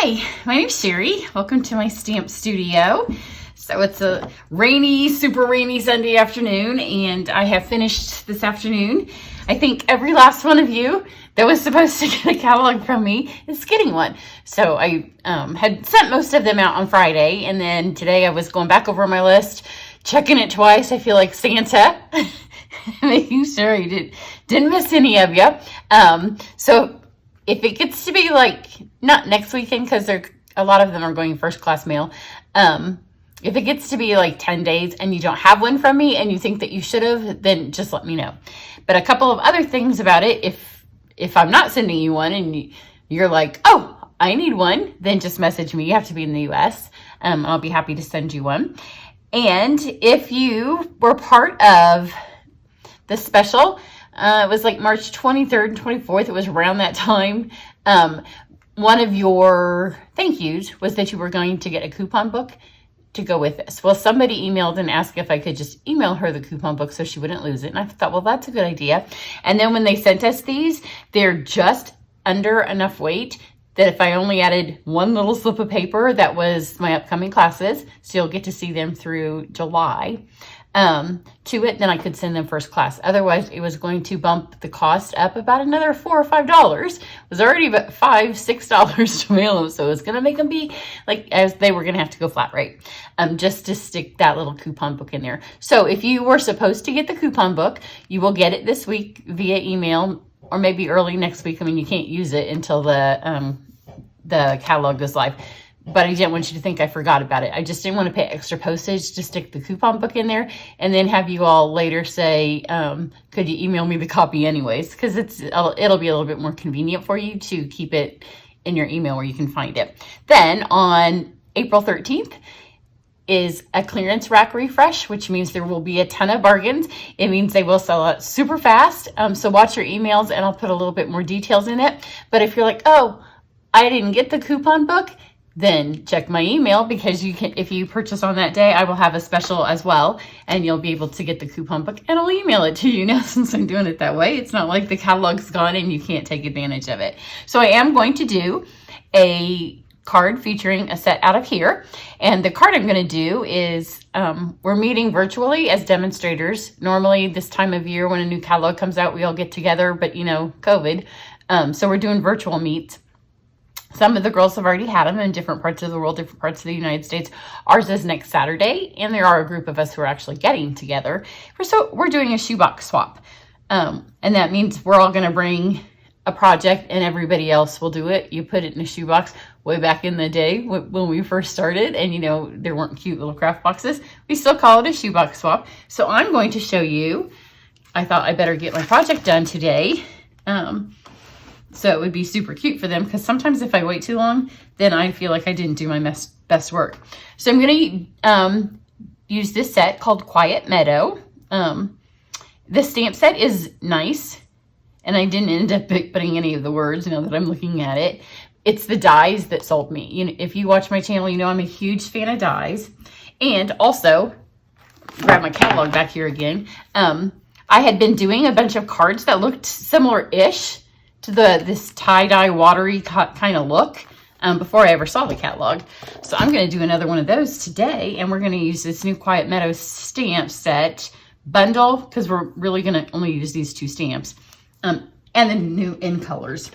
Hi, my name's Cheri. Welcome to my stamp studio. So it's a rainy, super rainy Sunday afternoon, and I have finished this afternoon. I think every last one of you that was supposed to get a catalog from me is getting one. So I had sent most of them out on Friday, and then today I was going back over my list, checking it twice. I feel like Santa, making sure I didn't miss any of you. So if it gets to be like, not next weekend, because a lot of them are going first class mail. If it gets to be like 10 days and you don't have one from me and you think that you should have, then just let me know. But a couple of other things about it, if I'm not sending you one and you're like, oh, I need one, then just message me. You have to be in the US. I'll be happy to send you one. And if you were part of the special, it was like March 23rd and 24th. It was around that time. One of your thank yous was that you were going to get a coupon book to go with this. Well, somebody emailed and asked if I could just email her the coupon book so she wouldn't lose it. And I thought, well, that's a good idea. And then when they sent us these, they're just under enough weight that if I only added one little slip of paper, that was my upcoming classes, so you'll get to see them through July, to it, then I could send them first class. Otherwise, it was going to bump the cost up about another $4 or $5. It was already about $5, $6 to mail them, so it was going to make them be like, as they were going to have to go flat rate, just to stick that little coupon book in there. So if you were supposed to get the coupon book, you will get it this week via email, or maybe early next week. I mean, you can't use it until the catalog goes live. But I didn't want you to think I forgot about it. I just didn't want to pay extra postage to stick the coupon book in there and then have you all later say, could you email me the copy anyways? Because it'll be a little bit more convenient for you to keep it in your email where you can find it. Then on April 13th is a clearance rack refresh, which means there will be a ton of bargains. It means they will sell out super fast. So watch your emails and I'll put a little bit more details in it. But if you're like, oh, I didn't get the coupon book, then check my email, because you can, if you purchase on that day, I will have a special as well, and you'll be able to get the coupon book, and I'll email it to you now since I'm doing it that way. It's not like the catalog's gone and you can't take advantage of it. So I am going to do a card featuring a set out of here, and the card I'm going to do is we're meeting virtually as demonstrators. Normally this time of year when a new catalog comes out, we all get together, but you know, COVID, so we're doing virtual meets. Some of the girls have already had them in different parts of the world, different parts of the United States. Ours is next Saturday, and there are a group of us who are actually getting together. We're doing a shoebox swap, and that means we're all going to bring a project, and everybody else will do it. You put it in a shoebox. Way back in the day when we first started, and you know, there weren't cute little craft boxes, we still call it a shoebox swap. So I'm going to show you. I thought I better get my project done today. So it would be super cute for them, because sometimes if I wait too long, then I feel like I didn't do my best work. So I'm going to use this set called Quiet Meadow. The stamp set is nice, and I didn't end up putting any of the words now that I'm looking at it. It's the dies that sold me. You know, if you watch my channel, you know I'm a huge fan of dies. And also, grab my catalog back here again. I had been doing a bunch of cards that looked similar-ish to this tie-dye watery kind of look before I ever saw the catalog. So I'm going to do another one of those today, and we're going to use this new Quiet Meadows stamp set bundle, because we're really going to only use these two stamps, and the new in colors.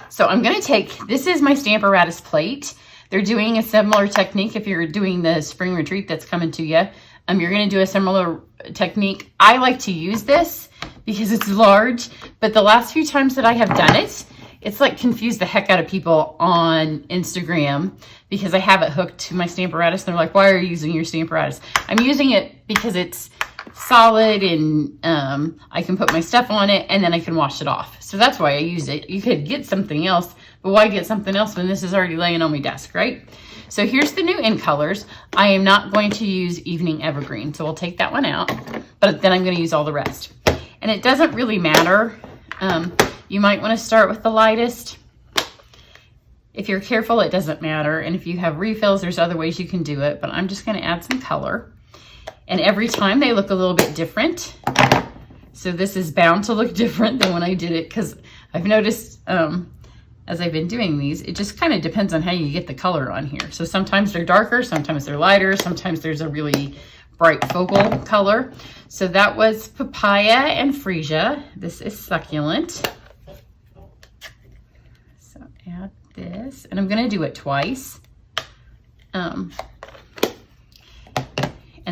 So I'm going to take, this is my Stamparatus plate. They're doing a similar technique if you're doing the spring retreat that's coming to you. You're going to do a similar technique. I like to use this because it's large, but the last few times that I have done it, it's like confused the heck out of people on Instagram, because I have it hooked to my Stamparatus. They're like, why are you using your Stamparatus? I'm using it because it's solid, and I can put my stuff on it, and then I can wash it off. So that's why I use it. You could get something else, but why get something else when this is already laying on my desk, right? So here's the new in colors. I am not going to use Evening Evergreen, so we'll take that one out, but then I'm going to use all the rest. And it doesn't really matter. You might want to start with the lightest. If you're careful, it doesn't matter. And if you have refills, there's other ways you can do it, but I'm just going to add some color. And every time they look a little bit different. So this is bound to look different than when I did it, because I've noticed as I've been doing these. It just kind of depends on how you get the color on here. So sometimes they're darker, sometimes they're lighter, sometimes there's a really bright focal color. So that was papaya and freesia. This is succulent. So add this, and I'm gonna do it twice. And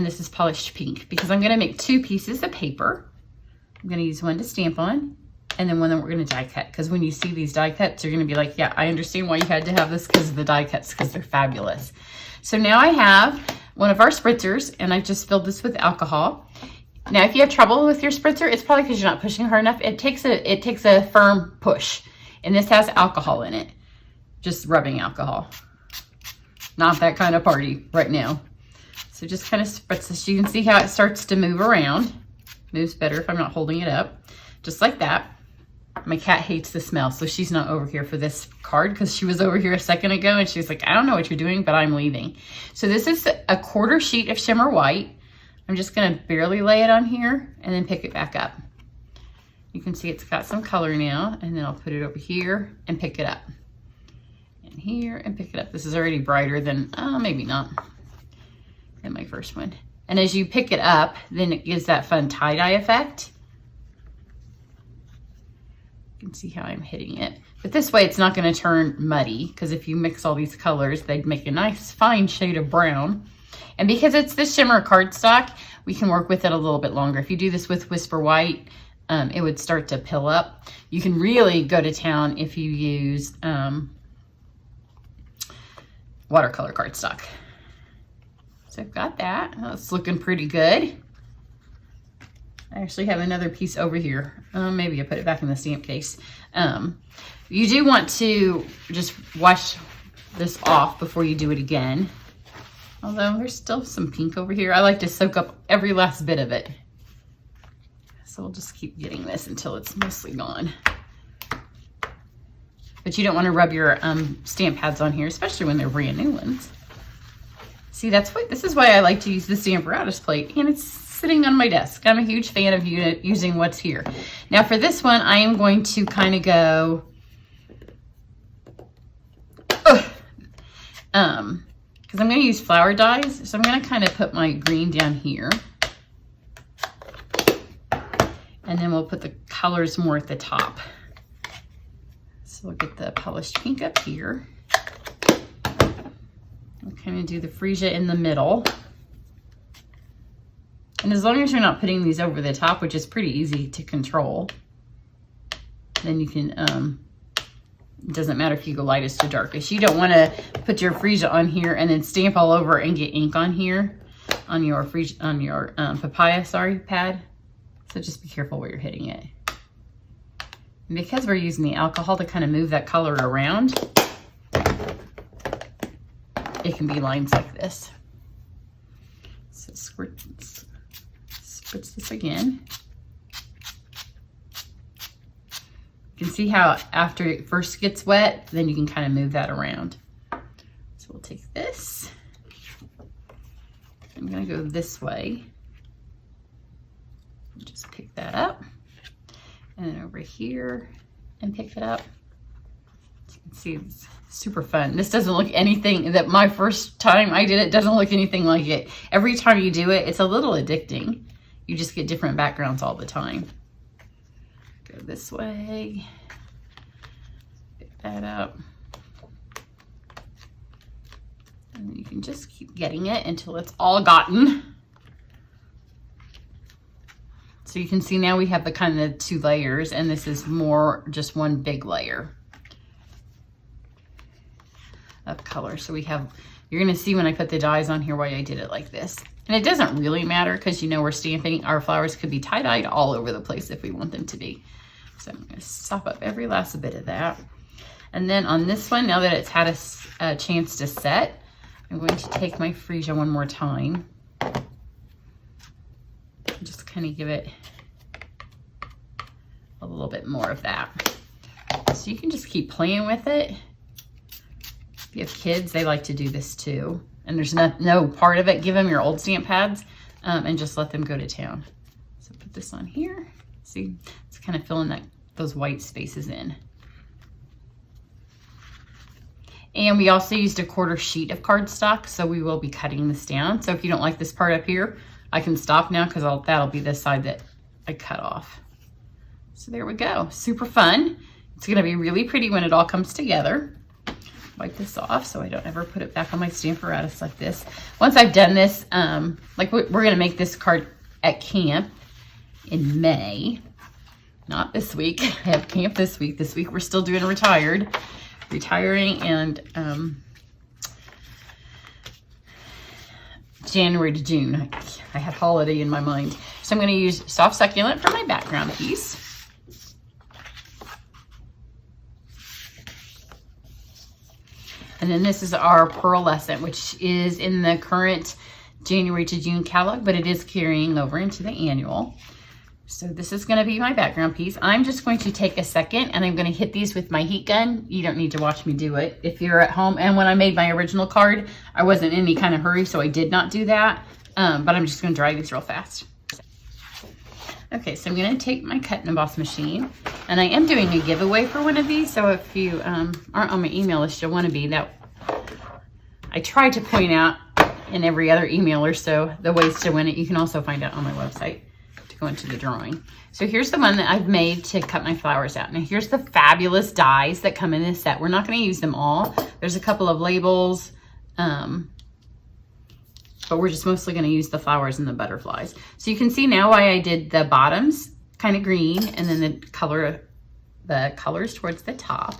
this is polished pink because I'm gonna make 2 pieces of paper. I'm gonna use one to stamp on, and then one that we're gonna die cut, because when you see these die cuts, you're gonna be like, yeah, I understand why you had to have this because of the die cuts, because they're fabulous. So now I have one of our spritzers, and I've just filled this with alcohol. Now, if you have trouble with your spritzer, it's probably because you're not pushing hard enough. It takes a firm push, and this has alcohol in it, just rubbing alcohol. Not that kind of party right now. So just kind of spritz this. You can see how it starts to move around. Moves better if I'm not holding it up, just like that. My cat hates the smell, so she's not over here for this card because she was over here a second ago and she's like, I don't know what you're doing, but I'm leaving. So this is a 1/4 sheet of shimmer white. I'm just gonna barely lay it on here and then pick it back up. You can see it's got some color now, and then I'll put it over here and pick it up. And here and pick it up. This is already brighter than, maybe not, than my first one. And as you pick it up, then it gives that fun tie-dye effect. You can see how I'm hitting it. But this way it's not gonna turn muddy, because if you mix all these colors, they'd make a nice fine shade of brown. And because it's the shimmer cardstock, we can work with it a little bit longer. If you do this with Whisper White, it would start to pill up. You can really go to town if you use watercolor cardstock. So I've got that. That's looking pretty good. I actually have another piece over here. Maybe I'll put it back in the stamp case. You do want to just wash this off before you do it again. Although there's still some pink over here. I like to soak up every last bit of it. So we'll just keep getting this until it's mostly gone. But you don't want to rub your stamp pads on here, especially when they're brand new ones. See, this is why I like to use the Stamparatus plate, and it's sitting on my desk. I'm a huge fan of using what's here. Now for this one, I am going to kind of go, because I'm going to use flower dyes, so I'm going to kind of put my green down here. And then we'll put the colors more at the top. So we'll get the polished pink up here. I'll kind of do the freesia in the middle. And as long as you're not putting these over the top, which is pretty easy to control, then you can, it doesn't matter if you go lightest to darkest. You don't want to put your freesia on here and then stamp all over and get ink on here, on your papaya, pad. So just be careful where you're hitting it. And because we're using the alcohol to kind of move that color around, it can be lines like this. So spritz this again. You can see how after it first gets wet, then you can kind of move that around. So we'll take this. I'm gonna go this way. Just pick that up. And then over here and pick it up. As you can see, it's super fun. This doesn't look anything that my first time I did it doesn't look anything like it. Every time you do it, it's a little addicting. You just get different backgrounds all the time. Go this way. Pick that up. And you can just keep getting it until it's all gotten. So you can see now we have the kind of 2 layers, and this is more just one big layer of color. So we have, you're gonna see when I put the dies on here why I did it like this. And it doesn't really matter because you know we're stamping, our flowers could be tie-dyed all over the place if we want them to be. So I'm gonna sop up every last bit of that. And then on this one, now that it's had a chance to set, I'm going to take my freesia one more time. Just kind of give it a little bit more of that. So you can just keep playing with it. If you have kids, they like to do this too. And there's no part of it. Give them your old stamp pads and just let them go to town. So put this on here. See, it's kind of filling those white spaces in. And we also used a 1/4 sheet of cardstock, so we will be cutting this down. So if you don't like this part up here, I can stop now because that'll be the side that I cut off. So there we go, super fun. It's gonna be really pretty when it all comes together. Wipe this off so I don't ever put it back on my Stamparatus like this. Once I've done this, like we're gonna make this card at camp in May. Not this week. I have camp this week. This week we're still doing retiring, and January to June. I had holiday in my mind. So I'm going to use soft succulent for my background piece. And then this is our pearlescent, which is in the current January to June catalog, but it is carrying over into the annual. So this is going to be my background piece. I'm just going to take a second and I'm going to hit these with my heat gun. You don't need to watch me do it if you're at home. And when I made my original card, I wasn't in any kind of hurry, so I did not do that. But I'm just going to dry these real fast. Okay, so I'm going to take my cut and emboss machine, and I am doing a giveaway for one of these. So if you aren't on my email list, you'll want to be. That I try to point out in every other email or so the ways to win it. You can also find out on my website to go into the drawing. So here's the one that I've made to cut my flowers out. Now here's the fabulous dies that come in this set. We're not going to use them all. There's a couple of labels, but we're just mostly going to use the flowers and the butterflies. So you can see now why I did the bottoms kind of green and then the colors towards the top.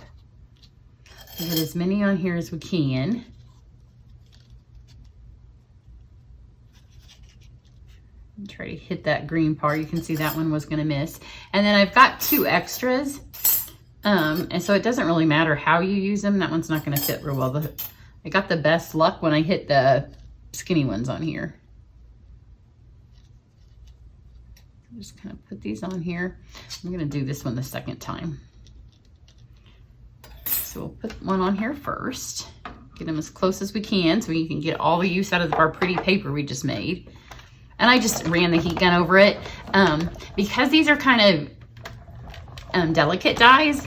We'll get as many on here as we can. Try to hit that green part. You can see that one was going to miss. And then I've got 2 extras. And so it doesn't really matter how you use them. That one's not going to fit real well. I got the best luck when I hit the skinny ones on here. Just kind of put these on here. I'm going to do this one the second time. So we'll put one on here first. Get them as close as we can so we can get all the use out of our pretty paper we just made. And I just ran the heat gun over it. Because these are kind of delicate dies,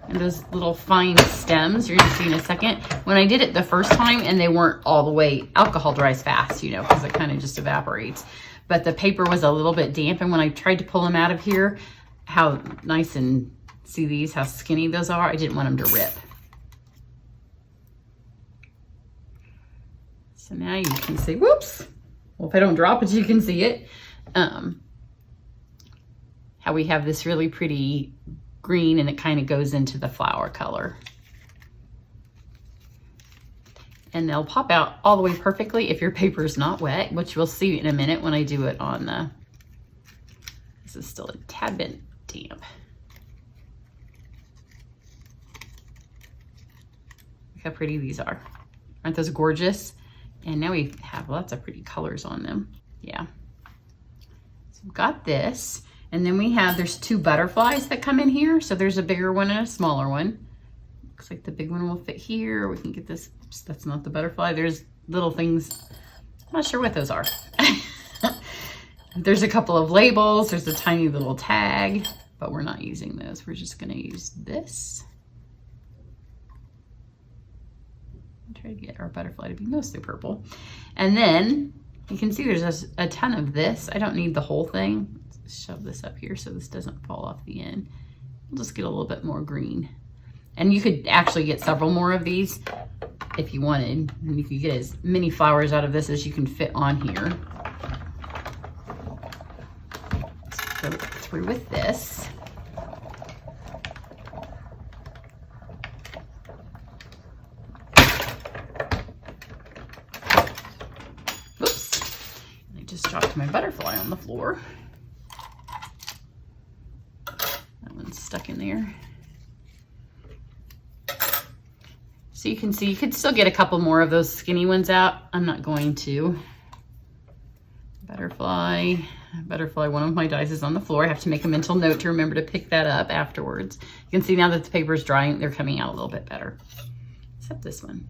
and those little fine stems, you're gonna see in a second. When I did it the first time and they weren't all the way, alcohol dries fast, you know, because it kind of just evaporates. But the paper was a little bit damp, and when I tried to pull them out of here, how nice and, see these, how skinny those are? I didn't want them to rip. So now you can see, whoops. Well, if I don't drop it, you can see it. How we have this really pretty green and it kind of goes into the flower color. And they'll pop out all the way perfectly if your paper is not wet, which we'll see in a minute when I do it on the, this is still a tad bit damp. Look how pretty these are. Aren't those gorgeous? And now we have lots of pretty colors on them. Yeah. So we've got this. And then we have, there's 2 butterflies that come in here. So there's a bigger one and a smaller one. Looks like the big one will fit here. We can get this, oops, that's not the butterfly. There's little things, I'm not sure what those are. There's a couple of labels. There's a tiny little tag, but we're not using those. We're just gonna use this. Try to get our butterfly to be mostly purple. And then you can see there's a ton of this. I don't need the whole thing. Let's shove this up here so this doesn't fall off the end. We'll just get a little bit more green. And you could actually get several more of these if you wanted. And you could get as many flowers out of this as you can fit on here. Let's go through with this. Dropped my butterfly on the floor. That one's stuck in there. So you can see, you could still get a couple more of those skinny ones out. I'm not going to. Butterfly, one of my dies is on the floor. I have to make a mental note to remember to pick that up afterwards. You can see now that the paper is drying, they're coming out a little bit better. Except this one,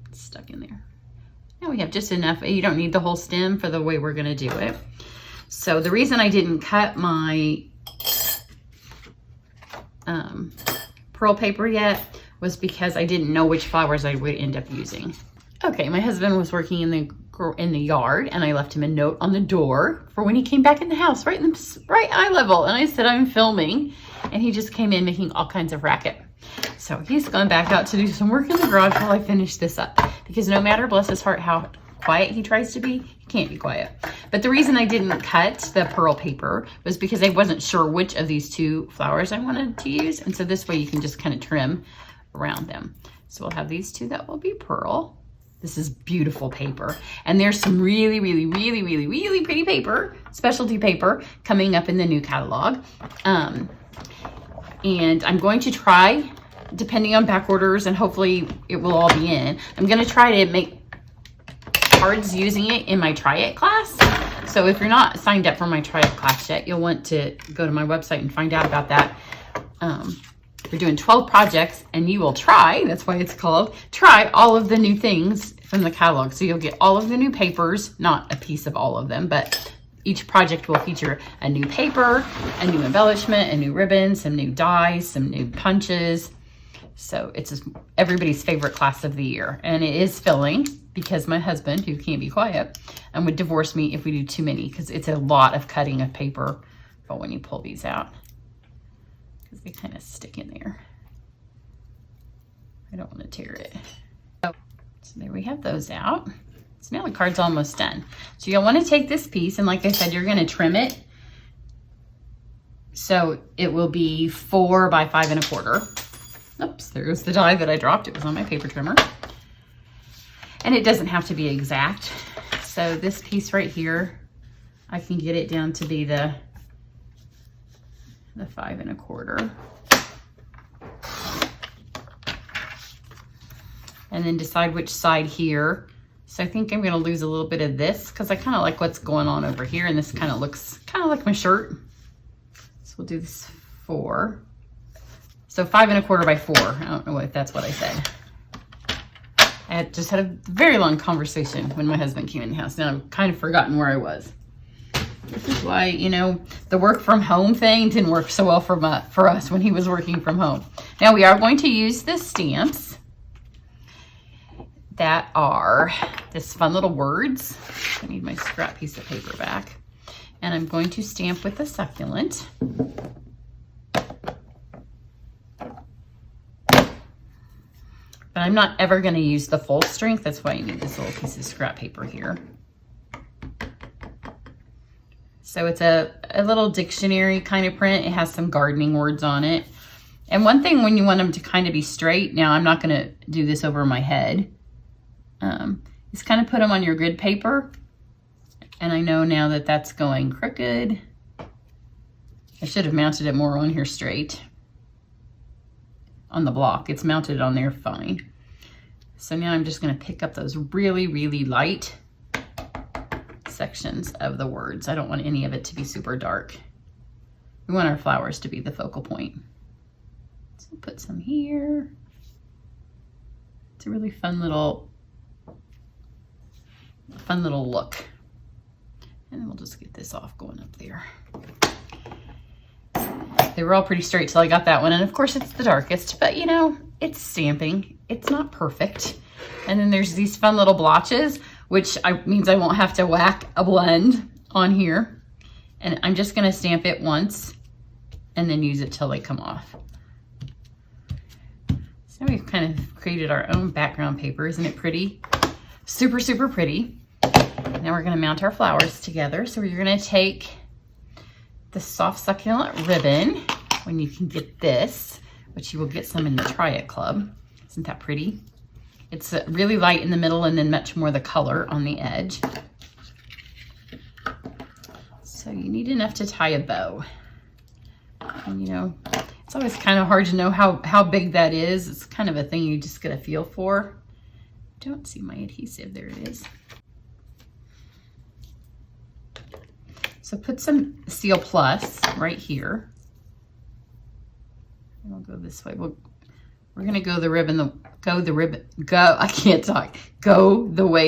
it's stuck in there. Now we have just enough. You don't need the whole stem for the way we're going to do it. So the reason I didn't cut my pearl paper yet was because I didn't know which flowers I would end up using. Okay, my husband was working in the yard, and I left him a note on the door for when he came back in the house, right eye level. And I said, I'm filming, and he just came in making all kinds of racket. So he's gone back out to do some work in the garage while I finish this up, because no matter, bless his heart, how quiet he tries to be, he can't be quiet. But the reason I didn't cut the pearl paper was because I wasn't sure which of these two flowers I wanted to use. And so this way you can just kind of trim around them. So we'll have these two that will be pearl. This is beautiful paper. And there's some really, really, really, really, really pretty paper, specialty paper, coming up in the new catalog. And I'm going to try, depending on back orders, and hopefully it will all be in, I'm going to try to make cards using it in my Try It class. So if you're not signed up for my Try It class yet, you'll want to go to my website and find out about that. We're doing 12 projects, and you will try, that's why it's called, try all of the new things from the catalog. So you'll get all of the new papers, not a piece of all of them, but each project will feature a new paper, a new embellishment, a new ribbon, some new dies, some new punches. So it's everybody's favorite class of the year. And it is filling because my husband, who can't be quiet, and would divorce me if we do too many, because it's a lot of cutting of paper. But when you pull these out, because they kind of stick in there, I don't want to tear it. So there we have those out. So now the card's almost done. So you'll want to take this piece, and like I said, you're going to trim it. So it will be 4 by 5 1/4. Oops, there's the die that I dropped. It was on my paper trimmer. And it doesn't have to be exact. So this piece right here, I can get it down to be the 5 1/4. And then decide which side here. So I think I'm gonna lose a little bit of this because I kind of like what's going on over here, and this kind of looks kind of like my shirt. So we'll do this 4. So 5 1/4 by 4. I don't know if that's what I said. I had just had a very long conversation when my husband came in the house. Now I've kind of forgotten where I was. This is why, you know, the work from home thing didn't work so well for us when he was working from home. Now we are going to use the stamps that are this fun little words. I need my scrap piece of paper back. And I'm going to stamp with the succulent. But I'm not ever going to use the full strength. That's why I need this little piece of scrap paper here. So it's a little dictionary kind of print. It has some gardening words on it. And one thing when you want them to kind of be straight, now I'm not going to do this over my head, is kind of put them on your grid paper. And I know now that that's going crooked. I should have mounted it more on here straight. On the block, it's mounted on there fine. So now I'm just going to pick up those really, really light sections of the words. I don't want any of it to be super dark. We want our flowers to be the focal point. So put some here. It's a really fun little look. And then we'll just get this off going up there. They were all pretty straight till I got that one. And of course it's the darkest, but you know, it's stamping. It's not perfect. And then there's these fun little blotches, which means I won't have to whack a blend on here. And I'm just gonna stamp it once and then use it till they come off. So we've kind of created our own background paper. Isn't it pretty? Super, super pretty. Now we're gonna mount our flowers together. So you're gonna take the soft succulent ribbon, when you can get this, which you will get some in the Try It Club. Isn't that pretty? It's really light in the middle and then much more the color on the edge. So you need enough to tie a bow. And you know, it's always kind of hard to know how big that is. It's kind of a thing you just get a feel for. Don't see my adhesive, there it is. So put some Seal Plus right here. And we'll go this way. We're gonna go the way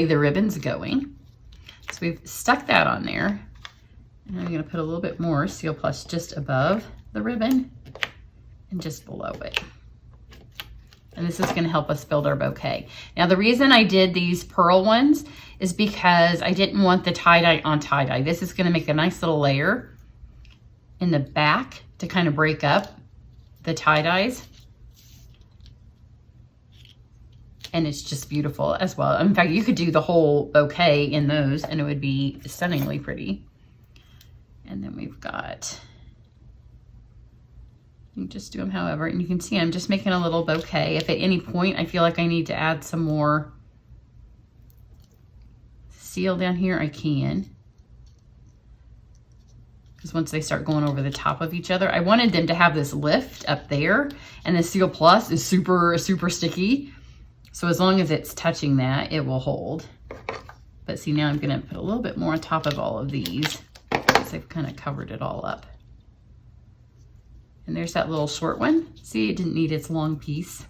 the ribbon's going. So we've stuck that on there. And I'm gonna put a little bit more Seal Plus just above the ribbon and just below it. And this is going to help us build our bouquet. Now, the reason I did these pearl ones is because I didn't want the tie-dye on tie-dye. This is going to make a nice little layer in the back to kind of break up the tie-dyes. And it's just beautiful as well. In fact, you could do the whole bouquet in those and it would be stunningly pretty. And then we've got, you can just do them however, and you can see I'm just making a little bouquet. If at any point I feel like I need to add some more seal down here, I can. Because once they start going over the top of each other, I wanted them to have this lift up there, and the Seal Plus is super, super sticky. So as long as it's touching that, it will hold. But see, now I'm gonna put a little bit more on top of all of these because they've kind of covered it all up. And there's that little short one. See, it didn't need its long piece. There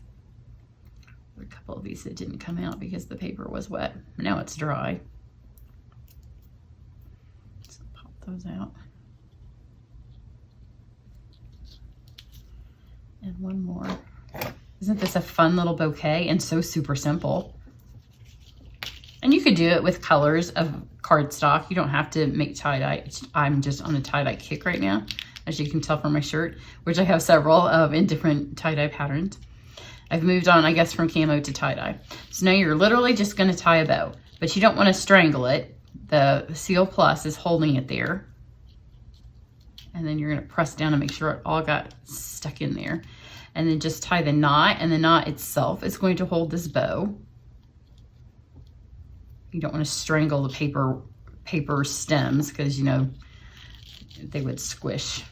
were a couple of these that didn't come out because the paper was wet. Now it's dry. So pop those out. And one more. Isn't this a fun little bouquet and so super simple? And you could do it with colors of cardstock. You don't have to make tie-dye. I'm just on a tie-dye kick right now, as you can tell from my shirt, which I have several of in different tie-dye patterns. I've moved on, I guess, from camo to tie-dye. So now you're literally just gonna tie a bow, but you don't wanna strangle it. The Seal Plus is holding it there. And then you're gonna press down and make sure it all got stuck in there. And then just tie the knot, and the knot itself is going to hold this bow. You don't want to strangle the paper stems because, you know, they would squish.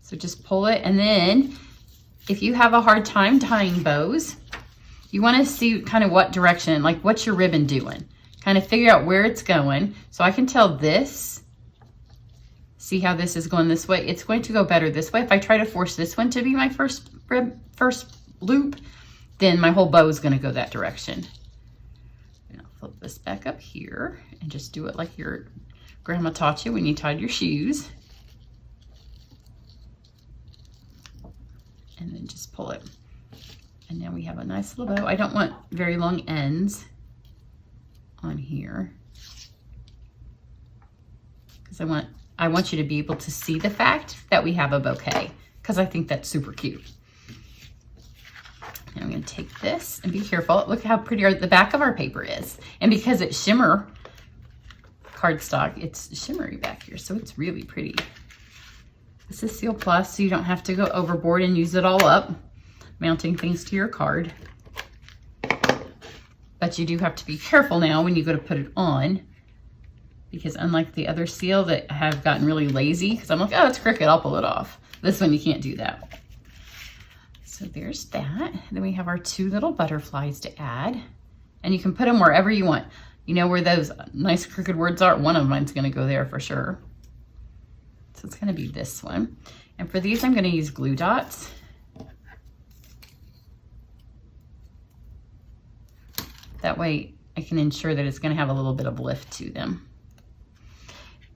So just pull it, and then if you have a hard time tying bows, you want to see kind of what direction, like what's your ribbon doing? Kind of figure out where it's going. So I can tell this. See how this is going this way? It's going to go better this way. If I try to force this one to be my first loop, then my whole bow is going to go that direction. And I'll flip this back up here and just do it like your grandma taught you when you tied your shoes. And then just pull it. And now we have a nice little bow. I don't want very long ends on here because I want you to be able to see the fact that we have a bouquet, because I think that's super cute. And I'm going to take this and be careful. Look how pretty the back of our paper is. And because it's shimmer cardstock, it's shimmery back here, so it's really pretty. This is Seal Plus, so you don't have to go overboard and use it all up, mounting things to your card. But you do have to be careful now when you go to put it on, because unlike the other seal that have gotten really lazy, because I'm like, oh, it's crooked, I'll pull it off. This one, you can't do that. So there's that. Then we have our two little butterflies to add. And you can put them wherever you want. You know where those nice crooked words are? One of mine's gonna go there for sure. So it's gonna be this one. And for these, I'm gonna use glue dots. That way I can ensure that it's gonna have a little bit of lift to them.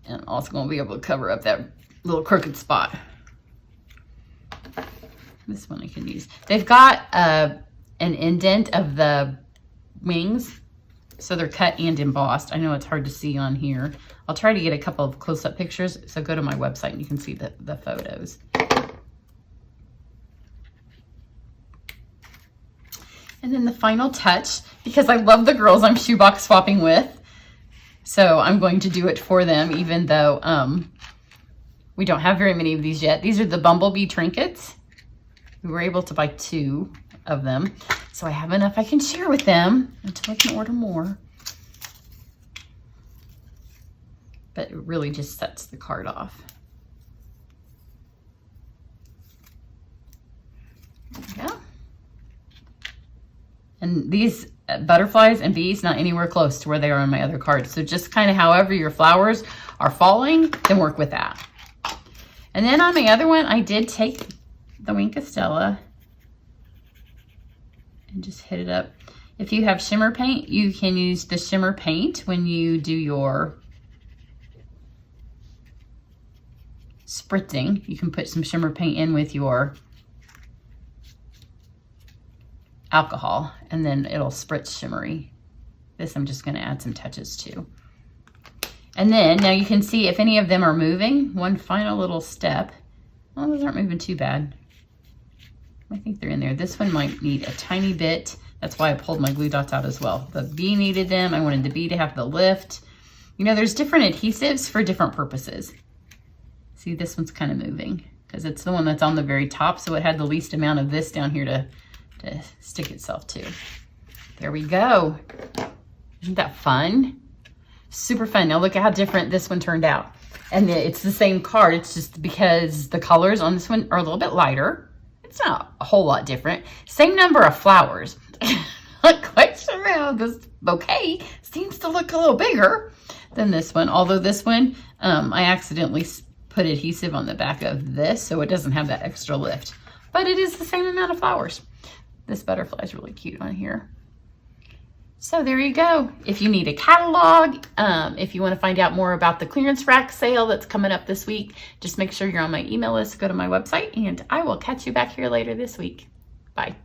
And I'm also gonna be able to cover up that little crooked spot. This one I can use. They've got an indent of the wings, so they're cut and embossed. I know it's hard to see on here. I'll try to get a couple of close-up pictures, so go to my website and you can see the photos. And then the final touch, because I love the girls I'm shoebox swapping with, so I'm going to do it for them, even though we don't have very many of these yet. These are the bumblebee trinkets. We were able to buy 2 of them, so I have enough I can share with them until I can order more. But it really just sets the card off. There we go. And these butterflies and bees, not anywhere close to where they are on my other cards. So just kind of however your flowers are falling, then work with that. And then on my other one, I did take the Wink of Stella and just hit it up. If you have shimmer paint, you can use the shimmer paint when you do your spritzing. You can put some shimmer paint in with your alcohol, and then it'll spritz shimmery. This I'm just going to add some touches to. And then now you can see if any of them are moving. One final little step. Well, those aren't moving too bad. I think they're in there. This one might need a tiny bit. That's why I pulled my glue dots out as well. The B needed them. I wanted the B to have the lift. You know, there's different adhesives for different purposes. See, this one's kind of moving because it's the one that's on the very top, so it had the least amount of this down here to stick itself to. There we go. Isn't that fun? Super fun. Now look at how different this one turned out. And it's the same card. It's just because the colors on this one are a little bit lighter. It's not a whole lot different. Same number of flowers. Not quite sure how this bouquet seems to look a little bigger than this one. Although this one, I accidentally put adhesive on the back of this, so it doesn't have that extra lift. But it is the same amount of flowers. This butterfly is really cute on here. So there you go. If you need a catalog, if you want to find out more about the clearance rack sale that's coming up this week, just make sure you're on my email list, go to my website, and I will catch you back here later this week. Bye.